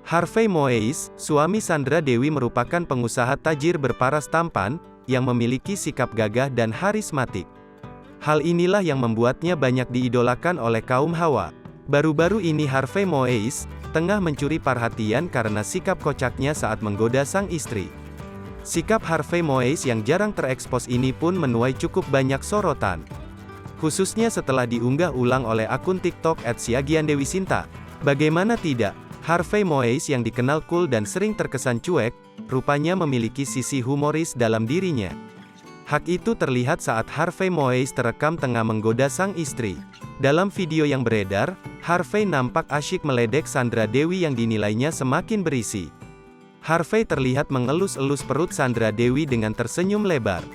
Harvey Moise, suami Sandra Dewi merupakan pengusaha tajir berparas tampan, yang memiliki sikap gagah dan karismatik. Hal inilah yang membuatnya banyak diidolakan oleh kaum hawa. Baru-baru ini Harvey Moise, tengah mencuri perhatian karena sikap kocaknya saat menggoda sang istri. Sikap Harvey Moise yang jarang terekspos ini pun menuai cukup banyak sorotan. Khususnya setelah diunggah ulang oleh akun TikTok @siagiandewisinta. Bagaimana tidak? Harvey Moise yang dikenal cool dan sering terkesan cuek, rupanya memiliki sisi humoris dalam dirinya. Hak itu terlihat saat Harvey Moise terekam tengah menggoda sang istri. Dalam video yang beredar, Harvey nampak asyik meledek Sandra Dewi yang dinilainya semakin berisi. Harvey terlihat mengelus-elus perut Sandra Dewi dengan tersenyum lebar.